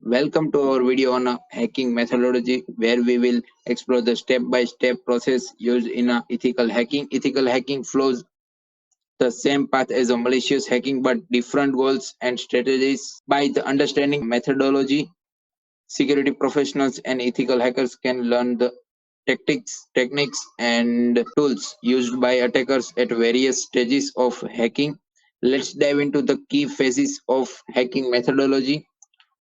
Welcome to our video on hacking methodology, where we will explore the step-by-step process used in ethical hacking. Ethical hacking flows the same path as a malicious hacking, but different goals and strategies. By the understanding methodology, security professionals and ethical hackers can learn the tactics, techniques, and tools used by attackers at various stages of hacking. Let's dive into the key phases of hacking methodology.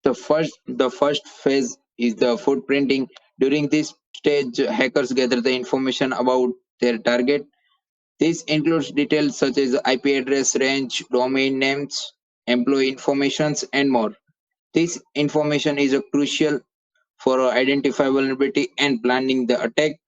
The first phase is the footprinting. During this stage, hackers gather the information about their target. This includes details such as IP address range, domain names, employee informations, and more. This information is crucial for identify vulnerability and planning the attack.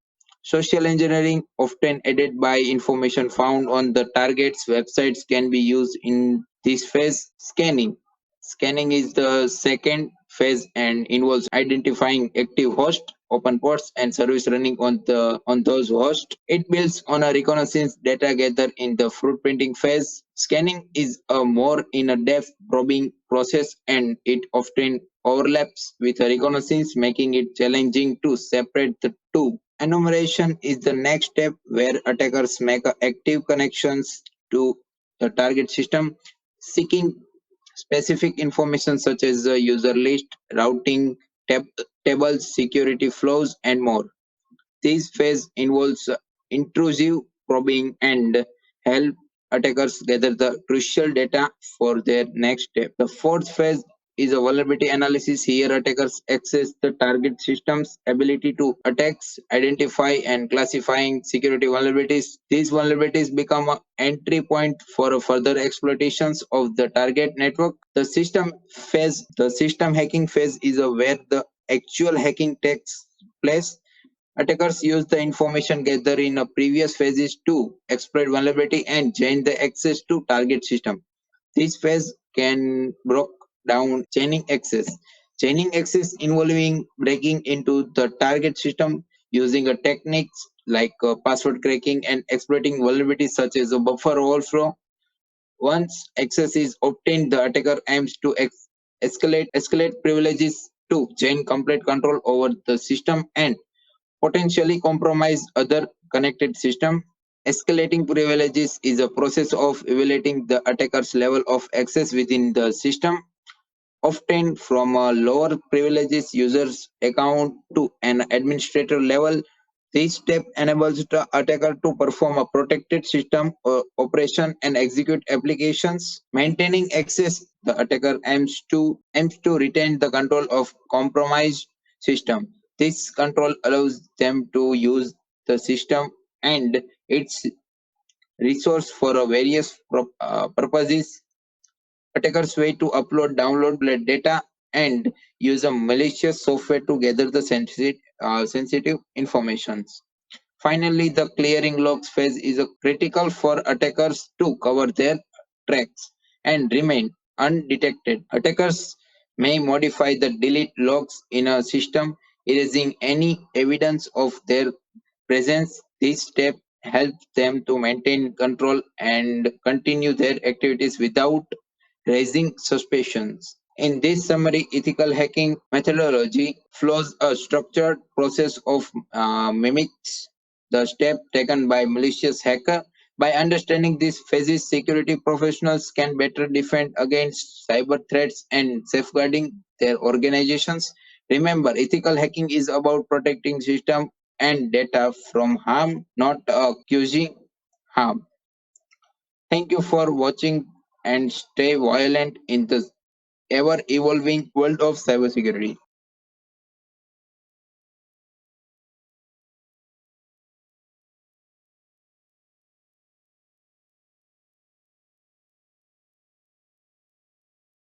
Social engineering, often aided by information found on the target's websites, can be used in this phase. Scanning. Scanning is the second phase and involves identifying active hosts, open ports, and service running on those hosts. It builds on a reconnaissance data gathered in the footprinting phase. Scanning is a more in-depth probing process, and it often overlaps with a reconnaissance, making it challenging to separate the two. Enumeration is the next step, where attackers make active connections to the target system, seeking specific information such as the user list, routing, tables, security flows, and more. This phase involves intrusive probing and help attackers gather the crucial data for their next step. The fourth phase is a vulnerability analysis. Here, attackers access the target system's ability to attacks, identify and classifying security vulnerabilities. These vulnerabilities become an entry point for further exploitations of the target network. The system hacking phase is where the actual hacking takes place. Attackers use the information gathered in previous phases to exploit vulnerability and gain the access to target system. This phase can break down chaining access. Chaining access involving breaking into the target system using a techniques like password cracking and exploiting vulnerabilities such as a buffer overflow. Once access is obtained, the attacker aims to escalate privileges to gain complete control over the system and potentially compromise other connected system. Escalating privileges is a process of evaluating the attacker's level of access within the system, often from a lower privileges user's account to an administrator level. This step enables the attacker to perform a protected system operation and execute applications. Maintaining access, the attacker aims to retain the control of compromised system. This control allows them to use the system and its resource for purposes. Attackers way to upload, download data, and use a malicious software to gather the sensitive informations. Finally, the clearing logs phase is critical for attackers to cover their tracks and remain undetected. Attackers may modify the delete logs in a system, erasing any evidence of their presence. This step helps them to maintain control and continue their activities without raising suspicions. In this summary, ethical hacking methodology follows a structured process of mimics the step taken by malicious hacker. By understanding these phases, security professionals can better defend against cyber threats and safeguarding their organizations. Remember, ethical hacking is about protecting system and data from harm, not accusing harm. Thank you for watching and stay vigilant in the ever evolving world of cybersecurity.